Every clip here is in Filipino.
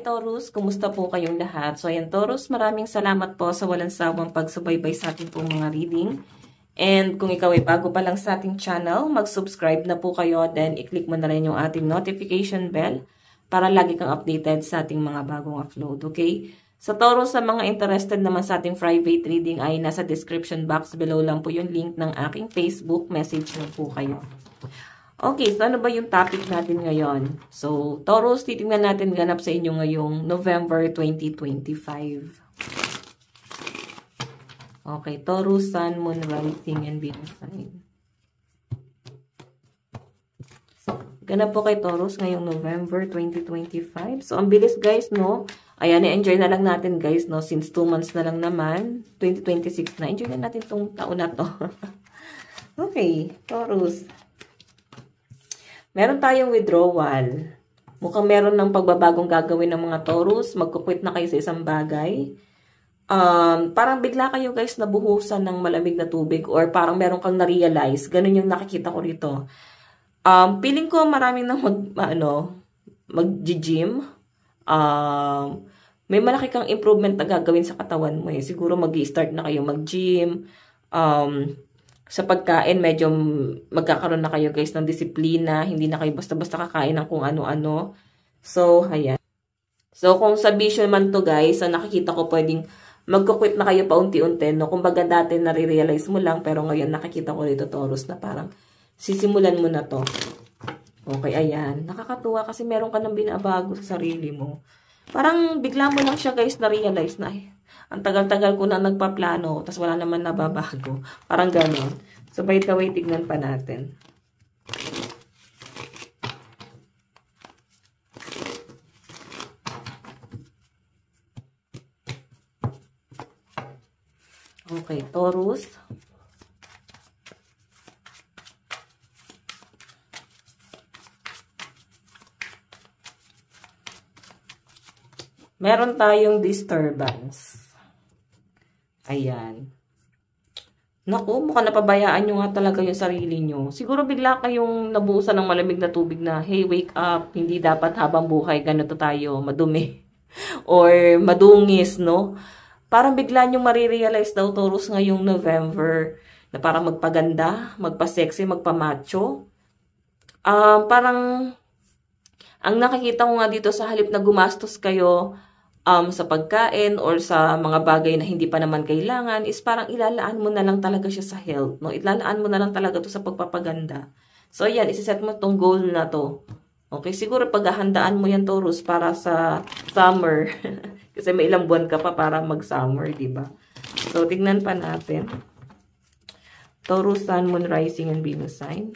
Hi Taurus, kumusta po kayong lahat? So ayan Taurus, maraming salamat po sa walang sawang pagsubaybay sa ating pong mga reading. And kung ikaw ay bago pa lang sa ating channel, mag-subscribe na po kayo, then i-click mo na rin yung ating notification bell para lagi kang updated sa ating mga bagong upload, okay? So Taurus, sa mga interested naman sa ating private reading ay nasa description box below lang po yung link ng aking Facebook, message na po kayo. Okay, so ano ba yung topic natin ngayon? So, Taurus, titingnan natin ganap sa inyo ngayong November 2025. Okay, Taurus, Sun, Moon, Rising, and Venus sign. Ganap po kay Taurus ngayong November 2025. So, ang bilis guys, no? Ayan, i-enjoy na lang natin guys, no? Since 2 months na lang naman, 2026 na. Enjoy na natin tong taon na to. Okay, Taurus. Meron tayong withdrawal. Mukhang meron ng pagbabagong gagawin ng mga Taurus. Magkukwit na kayo sa isang bagay. Parang bigla kayo guys nabuhusan ng malamig na tubig or parang meron kang na-realize. Ganun yung nakikita ko rito. Feeling ko maraming nang mag-gym. May malaki kang improvement na gagawin sa katawan mo. Siguro mag-i-start na kayo mag-gym. Sa pagkain, medyo magkakaroon na kayo guys ng disiplina. Hindi na kayo basta-basta kakain ng kung ano-ano. So, ayan. So, kung sa vision man to guys, nakikita ko pwedeng magkukwit na kayo paunti-unti. No? Kumbaga dati nare-realize mo lang, pero ngayon nakikita ko dito Taurus na parang sisimulan mo na to. Okay, ayan. Nakakatuwa kasi meron ka nang binabago sa sarili mo. Parang bigla mo lang siya guys na-realize na ang tagal-tagal ko na nagpaplano, tapos wala naman nababago. Parang gano'n. So, by the way, tignan pa natin. Okay, Taurus. Meron tayong disturbance. Ayan. Naku, mukhang napabayaan nyo nga talaga yung sarili nyo. Siguro bigla kayong nabuhusan ng malamig na tubig na, hey, wake up, hindi dapat habang buhay, ganito tayo, madumi. Or madungis, no? Parang bigla nyo marirealize daw, Taurus, ngayong November, na parang magpaganda, magpa-sexy, magpa-macho. Parang, ang nakikita ko nga dito sa halip na gumastos kayo, sa pagkain or sa mga bagay na hindi pa naman kailangan is parang ilalaan mo na lang talaga siya sa health, no? Ilalaan mo na lang talaga to sa pagpapaganda. So, ayan, isiset mo tong goal na to. Okay, siguro paghahandaan mo yan, Taurus, para sa summer. Kasi may ilang buwan ka pa para mag-summer, di ba? So, tignan pa natin. Taurus, Sun, Moon, Rising, and Venus sign.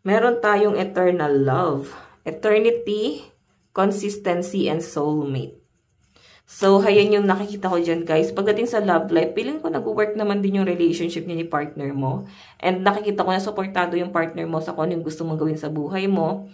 Meron tayong eternal love, eternity, consistency, and soulmate. So, ayan yung nakikita ko dyan, guys. Pagdating sa love life, feeling ko nag-work naman din yung relationship niya ni partner mo. And nakikita ko na supportado yung partner mo sa kung ano yung gusto mong gawin sa buhay mo.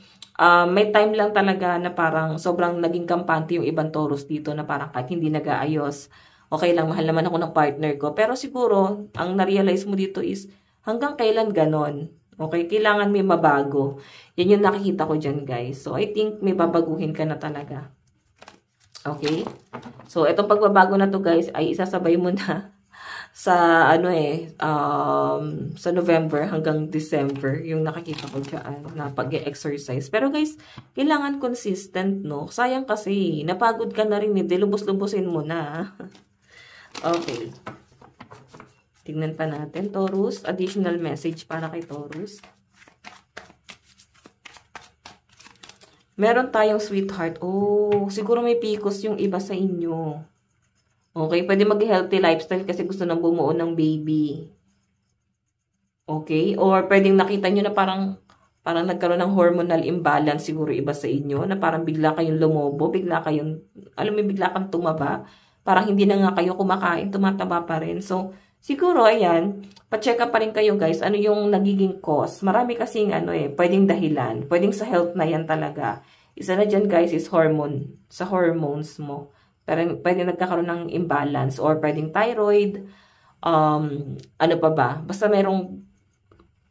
May time lang talaga na parang sobrang naging kampante yung ibang Taurus dito na parang kahit hindi nag-aayos. Okay lang, mahal naman ako ng partner ko. Pero siguro, ang na-realize mo dito is hanggang kailan ganon. Okay, kailangan may mabago. Yan yung nakikita ko dyan, guys. So, I think may babaguhin ka na talaga. Okay? So, itong pagbabago na to, guys, ay isasabay mo na sa, sa November hanggang December. Yung nakikita ko dyan na pag-exercise. Pero, guys, kailangan consistent, no? Sayang kasi, napagod ka na rin, lubos-lubosin mo na. Okay. Tignan pa natin, Taurus. Additional message para kay Taurus. Meron tayong sweetheart. Oh, siguro may PCOS yung iba sa inyo. Okay, pwede mag-healthy lifestyle kasi gusto nang bumuo ng baby. Okay, or pwedeng nakita nyo na parang nagkaroon ng hormonal imbalance siguro iba sa inyo. Na parang bigla kayong lumobo, bigla kayong, bigla kang tumaba. Parang hindi na nga kayo kumakain, tumataba pa rin. So, siguro, ayan, pa-check up pa rin kayo guys, ano yung nagiging cause. Marami kasing pwedeng dahilan. Pwedeng sa health na yan talaga. Isa na dyan guys is hormone. Sa hormones mo. Pero pwedeng nagkakaroon ng imbalance or pwedeng thyroid. Ano pa ba? Basta merong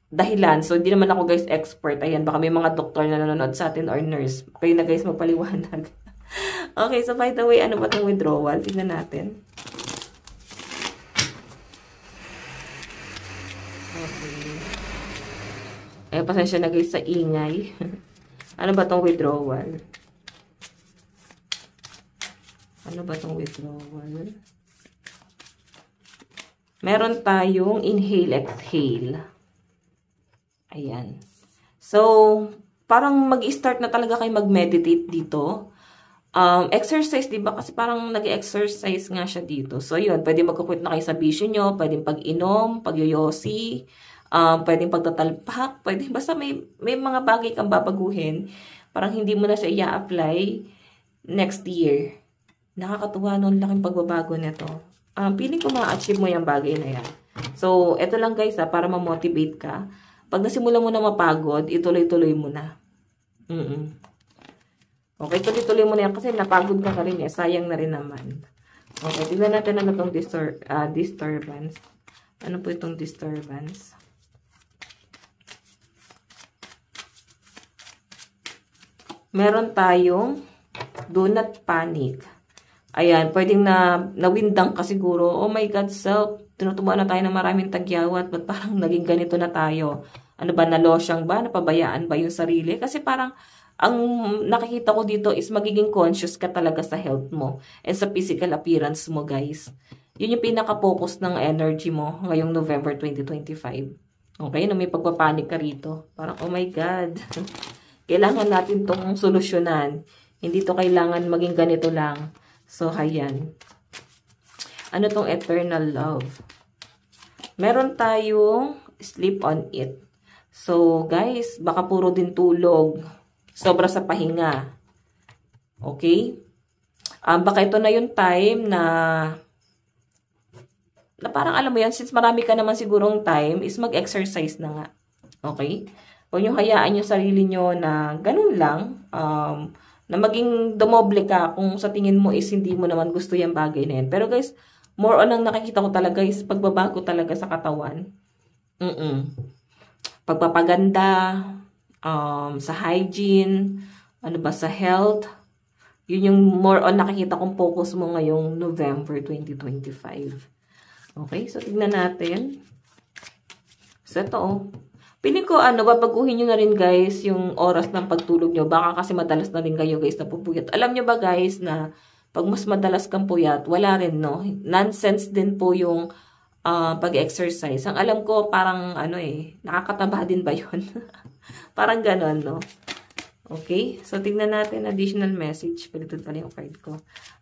dahilan. So, hindi naman ako guys expert. Ayan, baka may mga doktor na nanonood sa atin or nurse. Kayo na guys magpaliwanag. Okay, so by the way, ano ba itong withdrawal? Tignan natin. Okay. Pasensya na guys sa ingay. Ano ba itong withdrawal? Ano ba itong withdrawal? Meron tayong inhale, exhale. Ayan. So, parang mag-start na talaga kayo mag-meditate dito. Exercise, diba? Kasi parang nag-exercise nga siya dito. So, yun. Pwede magkukwit na kayo sa bisyo nyo. Pwedeng pag-inom, pag-yoyosi, pwedeng pagtatalpak. Pwede, basta may mga bagay kang babaguhin. Parang hindi mo na siya i-apply next year. Nakakatuwa nun, laking pagbabago nito. Feeling ko ma-achieve mo yung bagay na yan. So, eto lang guys para ma-motivate ka. Pag nasimula mo na mapagod, ituloy-tuloy mo na. Okay, tuloy-tuloy mo na yan kasi napagod ka rin eh. Sayang na rin naman. Okay, tignan natin ano itong disturbance. Ano po itong disturbance? Meron tayong do not panic. Ayan, pwedeng nawindang ka siguro. Oh my God, self, tinutubuan na tayo ng maraming tagyawat. Ba't parang naging ganito na tayo? Ano ba, nalosyang ba? Napabayaan ba yung sarili? Kasi parang, ang nakikita ko dito is magiging conscious ka talaga sa health mo and sa physical appearance mo, guys. Yun yung pinaka-focus ng energy mo ngayong November 2025. Okay, na may pagpapanik ka rito. Parang, oh my God. Kailangan natin tong solusyonan. Hindi to kailangan maging ganito lang. So, ayan. Ano tong eternal love? Meron tayong sleep on it. So, guys, baka puro din tulog. Sobra sa pahinga. Okay? Baka ito na yung time na parang alam mo yan, since marami ka naman sigurong time, is mag-exercise na nga. Okay? Huwag nyo hayaan yung sarili nyo na ganun lang, na maging dumoble ka kung sa tingin mo is hindi mo naman gusto yung bagay na yan. Pero guys, more on ang nakikita ko talaga is pagbabago talaga sa katawan. Pagpapaganda, sa hygiene, ano ba, sa health. Yun yung more on nakikita kong focus mo ngayong November 2025. Okay, so tignan natin. So ito Piling ko, babaguhin nyo na rin guys yung oras ng pagtulog nyo. Baka kasi madalas na rin kayo guys na pupuyat. Alam nyo ba guys na pag mas madalas kang puyat, wala rin no. Nonsense din po yung pag-exercise. Ang alam ko parang nakakataba din ba yun? Parang ganon no. Okay, so tignan natin additional message. Palitan pala yung card ko.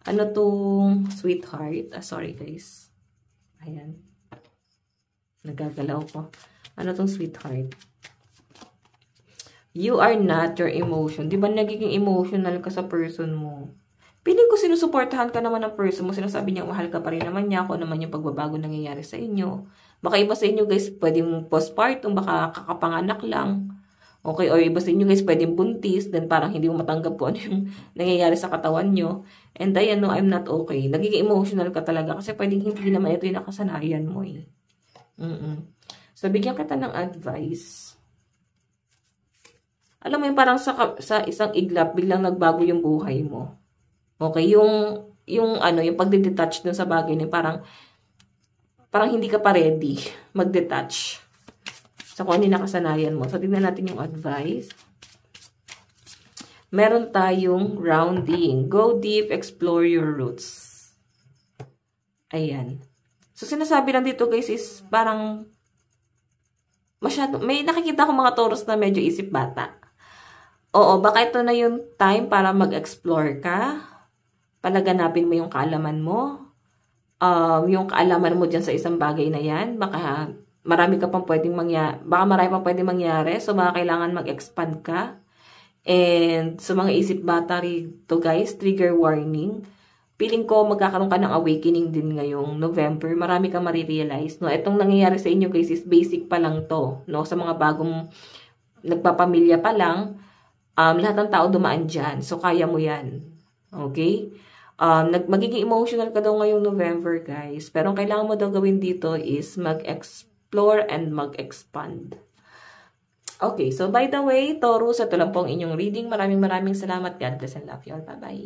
Ano tong sweetheart? Sorry guys. Ayan. Nagagalaw ko. Ano tong sweetheart? You are not your emotion. Di ba nagiging emotional ka sa person mo? Piling ko sinusuportahan ka naman ng person mo. Sinasabi niya, mahal ka pa rin naman niya. Kung naman yung pagbabago nangyayari sa inyo. Baka iba sa inyo guys, pwedeng postpartum. Baka kakapanganak lang. Okay, or iba sa inyo guys, pwedeng buntis. Then parang hindi mo matanggap kung ano yung nangyayari sa katawan nyo. And I know I'm not okay. Nagiging emotional ka talaga. Kasi pwedeng hindi naman ito yung nakasanayan mo eh. So, bigyan kita ng advice. Alam mo yung parang sa isang iglap, biglang nagbago yung buhay mo. Okay, yung pagde-detach dun sa bagay na parang hindi ka pa ready mag-detach sa kung ano yung nakasanayan mo. So, tignan natin yung advice. Meron tayong grounding. Go deep, explore your roots. Ayan. So, sinasabi lang dito guys is parang may nakikita ko mga Taurus na medyo isip bata. Oo, baka ito na yung time para mag-explore ka. Palaganapin mo yung kaalaman mo. Yung kaalaman mo dyan sa isang bagay na yan. Baka marami pang pwedeng mangyari. So, baka kailangan mag-expand ka. And sa mga isip bata rito guys, trigger warning. Piling ko magkakaroon ka ng awakening din ngayong November. Marami kang marirealize. No? Itong nangyayari sa inyo guys is basic pa lang to. No? Sa mga bagong nagpapamilya pa lang, lahat ng tao dumaan dyan. So, kaya mo yan. Okay? Magiging emotional ka daw ngayong November guys. Pero ang kailangan mo daw gawin dito is mag-explore and mag-expand. Okay, so by the way, Taurus, ito lang po ang inyong reading. Maraming salamat. God bless and love you all. Bye-bye.